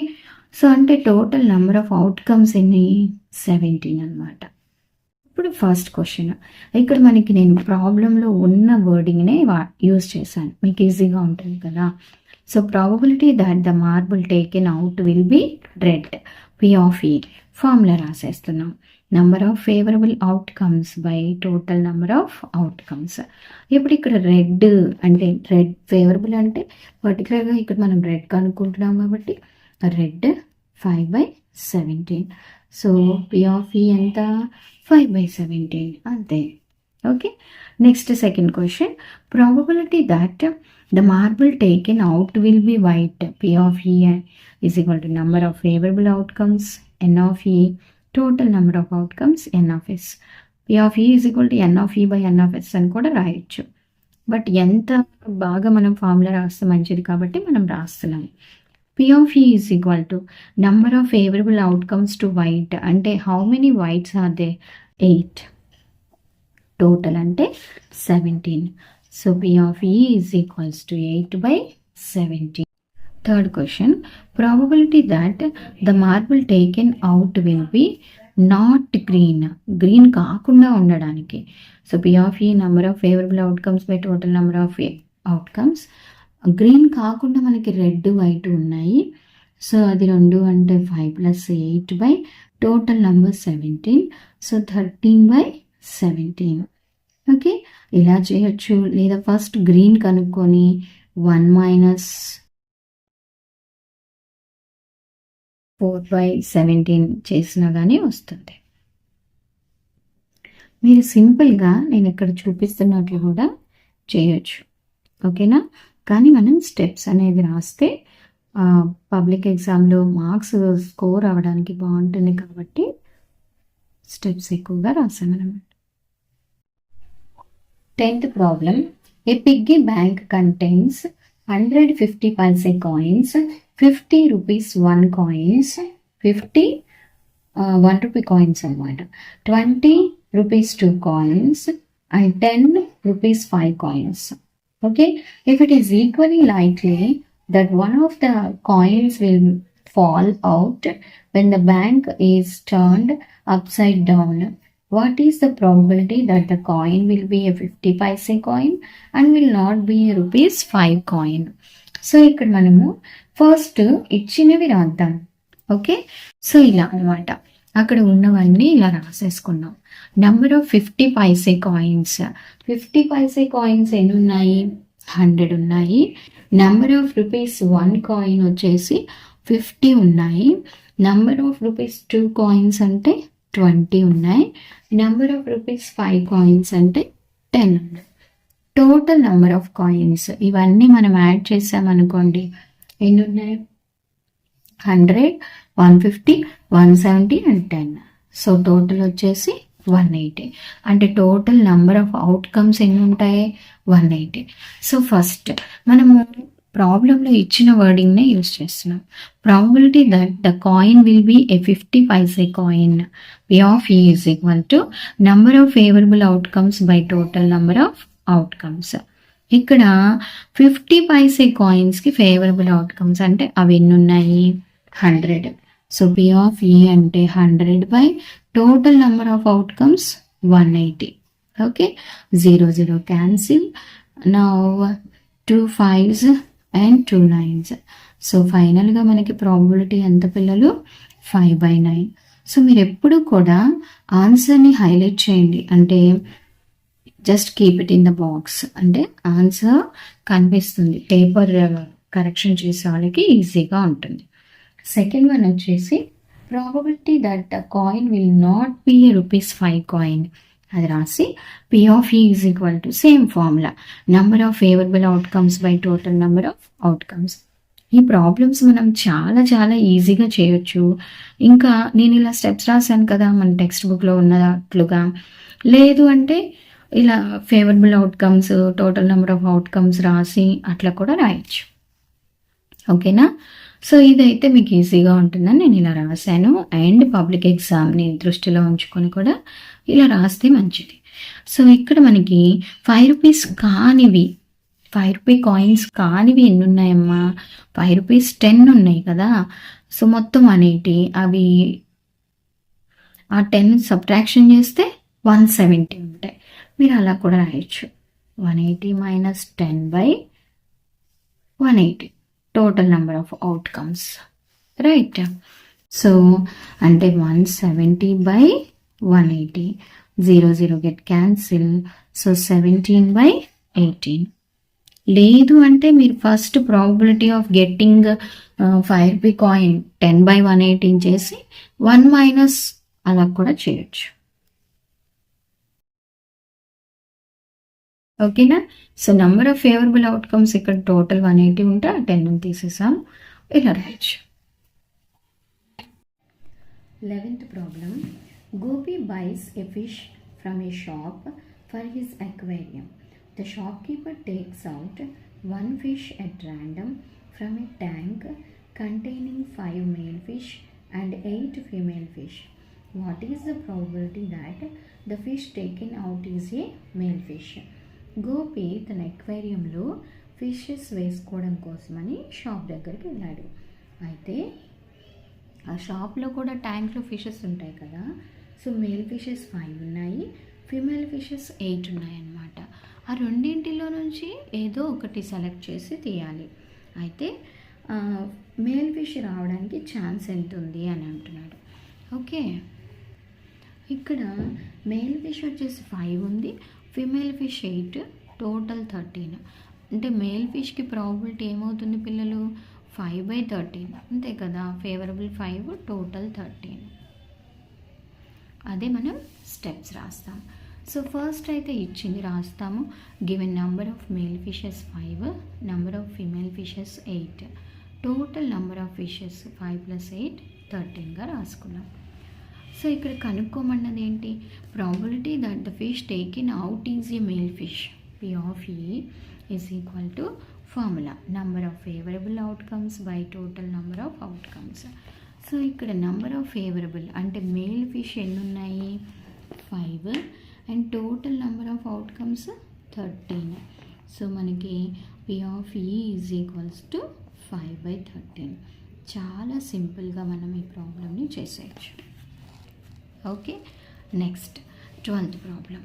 సో అంటే టోటల్ నెంబర్ ఆఫ్ అవుట్కమ్స్ ఎన్ని, 17 అన్నమాట. ఇప్పుడు ఫస్ట్ క్వశ్చన్, ఇక్కడ మనకి నేను ప్రాబ్లంలో ఉన్న వర్డింగ్నే యూజ్ చేశాను, మీకు ఈజీగా ఉంటుంది కదా. So probability that the marble taken out will be red, P of E. Formula రాసేస్తున్నాం, number of favourable outcomes by total number of outcomes. ఇప్పుడు ఇక్కడ రెడ్ అంటే, రెడ్ ఫేవరబుల్ అంటే పర్టికులర్గా ఇక్కడ మనం రెడ్ కనుక్కుంటున్నాం కాబట్టి రెడ్ 5/17. సో పి ఆఫ్ ఈ ఎంత, 5/17 అంతే. Okay, next second question. Probability that the marble taken out will be white. P of E is equal to number of favorable outcomes n of E, total number of outcomes n of S. P of E is equal to n of E by n of S అని కూడా రాయొచ్చు. But ఎంత బాగా మనం formula రాస్తే మంచిది కాబట్టి మనం రాస్తున్నాం. P of E is equal to number of favorable outcomes to white. అంటే how many whites are there? 8. Total అంటే 17. So P of E is equals to 8 by 17. Third question. Probability that the marble taken out will be not green. Green కాకుండా ఉండడానికి. So P of E number of favorable outcomes by total number of outcomes. Green కాకుండా మనకి red white ఉన్నాయి. So అది 2 అంటే 5 + 8 by total number 17. So 13 by 17. Okay, ఇలా చేయొచ్చు. లేదా ఫస్ట్ గ్రీన్ కనుక్కొని 1 - 4 by 17 చేసినా కానీ వస్తుంది. మీరు సింపుల్గా నేను ఇక్కడ చూపిస్తున్నట్లు కూడా చేయొచ్చు. ఓకేనా, కానీ మనం స్టెప్స్ అనేది రాస్తే పబ్లిక్ ఎగ్జామ్లో మార్క్స్ స్కోర్ అవ్వడానికి బాగుంటుంది కాబట్టి స్టెప్స్ ఎక్కువగా రాసాను అనమాట. 10th problem. A piggy bank contains 100 50 paise coins, 50 rupees 1 coins, 50 1 rupee coins అన్నమాట, 20 rupees 2 coins and 10 rupees 5 coins. Okay, if it is equally likely that one of the coins will fall out when the bank is turned upside down, what is the probability that the coin will be a 50 paise coin and will not be a rupees 5 coin? So ఇక్కడ మనము first ఇచ్చినవి రాద్దాం. Okay, so ఇలా అనమాట, అక్కడ ఉన్నవన్నీ ఇలా రాసేసుకున్నాం. Number of 50 paise coins, 50 paise coins ఎన్ని ఉన్నాయి? 100 ఉన్నాయి. నెంబర్ ఆఫ్ రూపీస్ 1 కాయిన్ వచ్చేసి 50 ఉన్నాయి. నెంబర్ ఆఫ్ రూపీస్ 2 కాయిన్స్ అంటే 20 ఉన్నాయి. నెంబర్ ఆఫ్ రూపీస్ 5 కాయిన్స్ అంటే 10 ఉన్నాయి. టోటల్ నెంబర్ ఆఫ్ కాయిన్స్ ఇవన్నీ మనం యాడ్ చేసామనుకోండి, ఎన్ని ఉన్నాయి? 100, 150, 170 అండ్ 10. సో టోటల్ వచ్చేసి 180. అంటే టోటల్ నెంబర్ ఆఫ్ అవుట్కమ్స్ ఎన్ని ఉంటాయి? 180. సో ఫస్ట్ మనము ప్రాబ్లంలో ఇచ్చిన వర్డింగ్నే యూజ్ చేస్తున్నాం. Probability that the coin will be A 50 paise coin. P of E is equal to number of favorable outcomes by total number of outcomes. ఇక్కడ 50 paise కాయిన్స్కి favourable outcomes అంటే అవి ఎన్ని ఉన్నాయి? 100. సో P of E అంటే 100 by total number of outcomes 180. Okay, 0 0 cancel. Now 2 5s and 2 9s. So ఫైనల్గా మనకి probability ఎంత పిల్లలు? 5/9. సో మీరు ఎప్పుడు కూడా ఆన్సర్ని హైలైట్ చేయండి, అంటే just keep it in the box, అంటే ఆన్సర్ కనిపిస్తుంది. పేపర్ కరెక్షన్ చేసే వాళ్ళకి ఈజీగా ఉంటుంది. సెకండ్ వన్ వచ్చేసి probability that the coin will not be A rupees 5 coin. అది రాసి P of E is equal to same formula, number of favourable outcomes by total number of outcomes. ఈ problems మనం చాలా చాలా ఈజీగా చేయొచ్చు. ఇంకా నేను ఇలా స్టెప్స్ రాశాను కదా మన టెక్స్ట్ బుక్లో ఉన్నట్లుగా, లేదు అంటే ఇలా favourable outcomes, total number of outcomes రాసి అట్లా కూడా రాయొచ్చు. ఓకేనా, సో ఇదైతే మీకు ఈజీగా ఉంటుందని నేను ఇలా రాశాను. అండ్ పబ్లిక్ ఎగ్జామ్ని దృష్టిలో ఉంచుకొని కూడా ఇలా రాస్తే మంచిది. సో ఇక్కడ మనకి 5 రూపీస్ కానివి, 5 రూపీ కాయిన్స్ కానివి ఎన్ని ఉన్నాయమ్మా? 5 రూపీస్ 10 ఉన్నాయి కదా. సో మొత్తం 180, అవి ఆ 10 సబ్ట్రాక్షన్ చేస్తే 170 ఉంటాయి. మీరు అలా కూడా రాయొచ్చు, 180 - 10 by 180 total number of outcomes, right? So అంటే 170 by 180, 0 0 get cancel. So 17 by 18. లేదు అంటే మీరు first probability of getting 5 rupee coin 10 by 118 చేసి 1 - అలా కూడా చేయొచ్చు. ఓకేనా. So number of favourable outcomes ఇక్కడ టోటల్ 180 ఉంటే ఆ 10 తీసేసాం. ఇలా రాయొచ్చు. 11th problem. Gopi buys a fish from a shop for his aquarium. The shopkeeper takes out one fish at random from a tank containing 5 male fish and 8 female fish. What is the probability that the fish taken out is a male fish? Gopi తన అక్వేరియంలో fishes వేసుకోవడం కోసమని shop దగ్గరికి వెళ్ళాడు. అయితే ఆ షాప్లో కూడా ట్యాంక్లో ఫిషెస్ ఉంటాయి కదా. సో మేల్ ఫిషెస్ 5 ఉన్నాయి, ఫీమేల్ ఫిషెస్ 8 ఉన్నాయన్నమాట. ఆ రెండింటిలో నుంచి ఏదో ఒకటి సెలెక్ట్ చేసి తీయాలి. అయితే మేల్ ఫిష్ రావడానికి ఛాన్స్ ఎంత ఉంది అని అంటున్నాడు. ఓకే, ఇక్కడ మేల్ ఫిష్ వచ్చేసి 5 ఉంది, ఫీమేల్ ఫిష్ 8, టోటల్ 13. అంటే మేల్ ఫిష్కి ప్రాబిలిటీ ఏమవుతుంది పిల్లలు? 5/13 అంతే కదా. Favourable 5, total 13. అదే మనం స్టెప్స్ రాస్తాం. సో ఫస్ట్ అయితే ఇచ్చింది రాస్తాము. Given number of male fishes 5, number of female fishes 8, total number of fishes 5 + 8 13గా రాసుకున్నాం. సో ఇక్కడ కనుక్కోమన్నది ఏంటి? Probability that the fish taken out is a male fish. P of E is equal to formula number of favorable outcomes by total number of outcomes. So ఇక్కడ number of favourable అంటే male fish ఎన్ని ఉన్నాయి? 5 and total number of outcomes 13. So మనకి P of E is equals to 5/13. చాలా సింపుల్గా మనం ఈ ప్రాబ్లమ్ని చేసేయచ్చు. Okay, next 12th problem.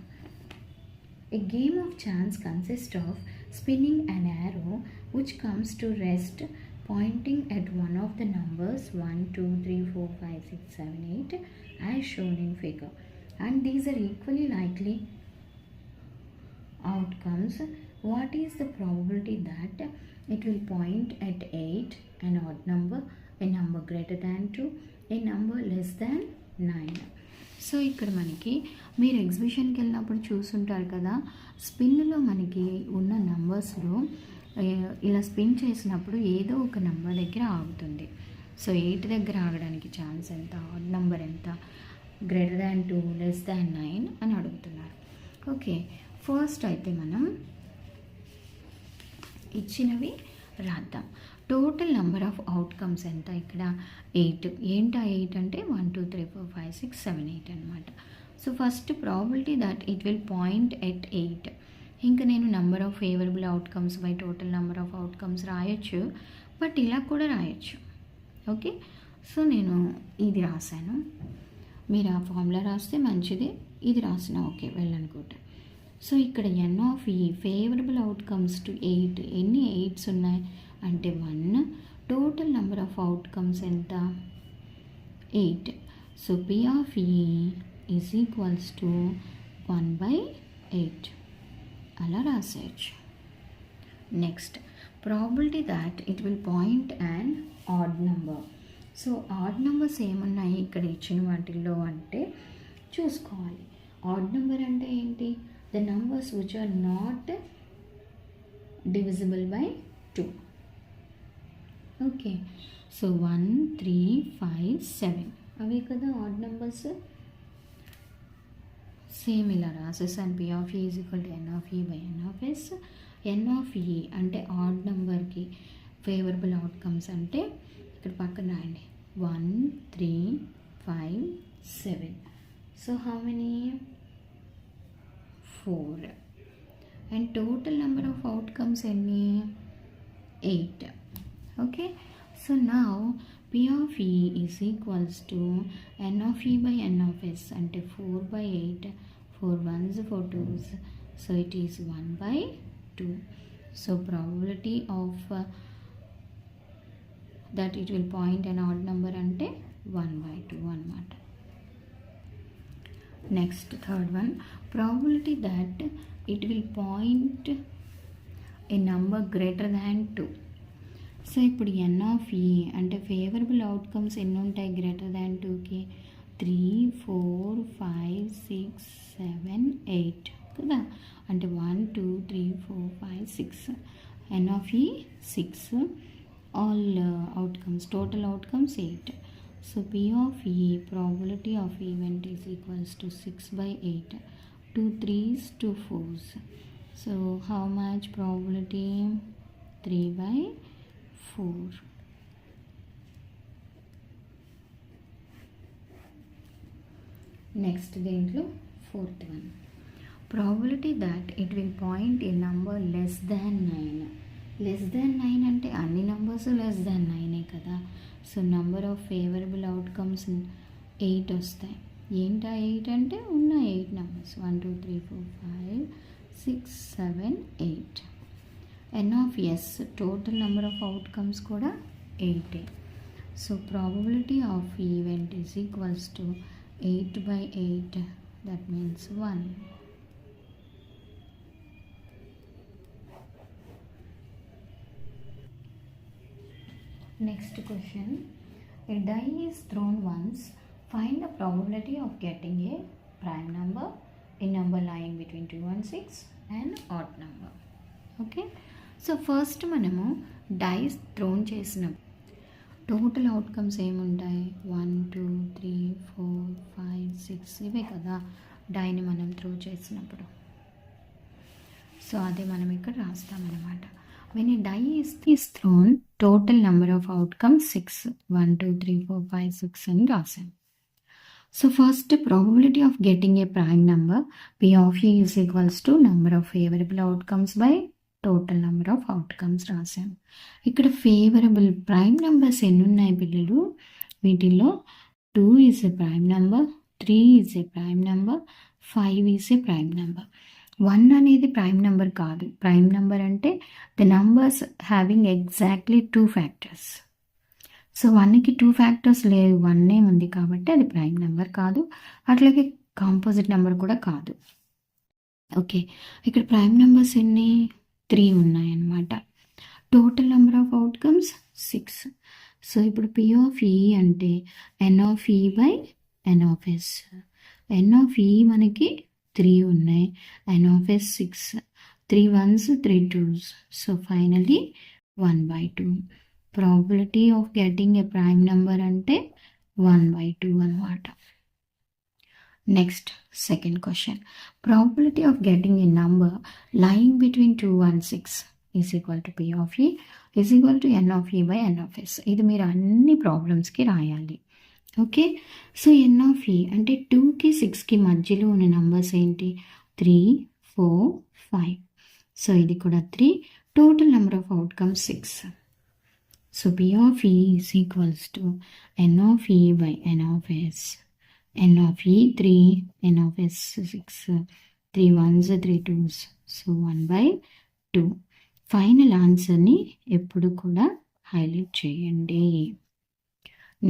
A game of chance consists of spinning an arrow which comes to rest pointing at one of the numbers 1, 2, 3, 4, 5, 6, 7, 8 as shown in figure, and these are equally likely outcomes. What is the probability that it will point at 8, an odd number, a number greater than 2, a number less than 9? So ఇక్కడ మనకి మీరు ఎగ్జిబిషన్కి వెళ్ళినప్పుడు చూసుంటారు కదా, స్పిన్లో మనకి ఉన్న నంబర్స్లో ఇలా spin చేసినప్పుడు ఏదో ఒక నెంబర్ దగ్గర ఆగుతుంది. సో 8 దగ్గర ఆగడానికి ఛాన్స్ ఎంత, ఆడ్ నెంబర్ ఎంత, గ్రేటర్ దాన్ 2, లెస్ దాన్ 9 అని అడుగుతున్నారు. ఓకే, ఫస్ట్ అయితే మనం ఇచ్చినవి రాద్దాం. టోటల్ నెంబర్ ఆఫ్ అవుట్కమ్స్ ఎంత? ఇక్కడ 8. ఏంటా 8 అంటే 1, 2, 3, 4, 5, 6, 7, 8 అనమాట. So first probability that it will point at 8. ఇంకా నేను number of favourable outcomes by total number of outcomes రాయొచ్చు, బట్ ఇలా కూడా రాయొచ్చు. ఓకే, సో నేను ఇది రాశాను. మీరు ఆ ఫార్ములా రాస్తే మంచిది, ఇది రాసిన ఓకే వెళ్ళనుకుంటా. సో ఇక్కడ N of E favourable outcomes to 8. ఎన్ని 8s ఉన్నాయి అంటే 1. టోటల్ నెంబర్ ఆఫ్ అవుట్కమ్స్ ఎంత? 8. So P of E is equals to 1/8 అలా రాసేయచ్చు. Next probability that it will point and odd number. So odd numbers ఏమున్నాయి ఇక్కడ ఇచ్చిన వాటిల్లో అంటే చూసుకోవాలి. ఆడ్ నెంబర్ అంటే ఏంటి? The numbers which are not divisible by 2. Okay, so 1, 3, 5, 7 అవే కదా ఆడ్ నెంబర్స్. సేమ్ ఇలా రాసేసాను. P of E is equal to N of E by N of S. N of E అంటే ఆడ్ నెంబర్కి favourable outcomes అంటే ఇక్కడ పక్కన రాయండి 1, 3, 5, 7. So how many? 4. And total number of outcomes ఎన్ని? 8. Okay, so now P of E is equals to N of E by N of S అంటే 4/8. 4 1s 4 2s, so it is 1/2. So probability of that it will point an odd number అంటే 1/2 అన్నమాట. Next third one, probability that it will point a number greater than 2. So ఇప్పుడు N of E అంటే favourable outcomes ఎన్ని ఉంటాయి greater than 2కి? 3, 4, 5, 6, 7, 8 కదా. అంటే 1 2 3 4 5 6 n of e 6, all outcomes, total outcomes 8. So p of e, probability of event is equals to 6 by 8, 2 3s 2 4s. So how much probability? 3 by 4. Next దీంట్లో fourth one, probability that it will point A number less than 9. Less than 9 అంటే అన్ని numbers less than 9 కదా. So number of favourable outcomes 8 వస్తాయి. ఏంటా 8 అంటే ఉన్న 8 numbers 1 2 3 4 5 6 7 8. n of s, total number of outcomes కూడా 8. So probability of event is equals to 8 by 8, that means 1. Next question, a die is thrown once, find the probability of getting a prime number, a number lying between 2 and 6 and odd number. Okay, so first మనము dice thrown చేసినప్పుడు total outcomes ఏముంటాయి? 1 2 3 4 5 6 ఇవే కదా డైని మనం throw చేసినప్పుడు. So అది మనం ఇక్కడ రాస్తామన్నమాట. When a die is thrown, total number of outcomes 6, 1 2 3 4 5 6 అని రాసాం. So first probability of getting a prime number p of e is equals to number of favourable outcomes by total number of outcomes రాసాం. ఇక్కడ favourable prime numbers ఎన్ని ఉన్నాయి పిల్లలు? వీటిల్లో 2 is a prime number, 3 is a prime number, 5 is a prime number. 1 అనేది prime number కాదు. Prime number అంటే the numbers having exactly 2 factors. So 1కి 2 ఫ్యాక్టర్స్ లేదు, 1 ఉంది కాబట్టి అది ప్రైమ్ నెంబర్ కాదు. అట్లాగే కాంపోజిట్ నెంబర్ కూడా కాదు. ఓకే, ఇక్కడ ప్రైమ్ నెంబర్స్ ఎన్ని? 3 ఉన్నాయన్నమాట. Total number of outcomes 6. So ఇప్పుడు p ఆఫ్ e అంటే n of e by n of s. n of e మనకి 3 ఉన్నాయి, n of s 6, 3 1s 3 2s. So finally 1 by 2. Probability of getting a prime number అంటే 1 by 2 అన్నమాట. Next second question, probability of getting A number lying between 2 and 6 is equal to p of e is equal to n of e by n of s. ఇది మీరు అన్ని ప్రాబ్లమ్స్కి రాయాలి. Okay, so n of e అంటే 2కి 6కి మధ్యలో ఉన్న numbers ఏంటి? 3 4 5. సో ఇది కూడా 3. Total number of outcomes 6. So p of e is equals to n of e by n of s. n of e 3, n of s 6, 3 1s 3 2s. So 1 by 2. Final ఆన్సర్ని ఎప్పుడు కూడా highlight చేయండి.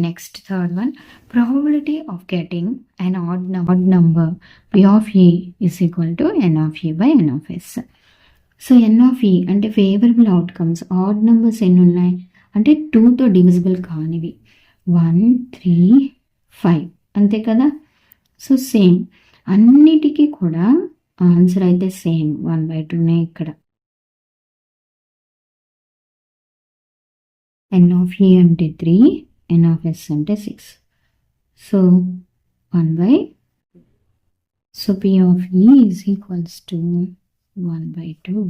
Next third one, probability of getting an odd number p of e is equal to n of e by n of s. So n of e అంటే favourable outcomes. Odd numbers ఎన్ని ఉన్నాయి అంటే 2తో divisible కానివి 1 3 5, అంతే కదా. So same అన్నిటికీ కూడా ఆన్సర్ అయితే సేమ్ 1 by 2నే ఇక్కడ. n ఆఫ్ e అంటే 3, n ఆఫ్ s అంటే 6. So 1 by, so p of e is equals to 1 by 2.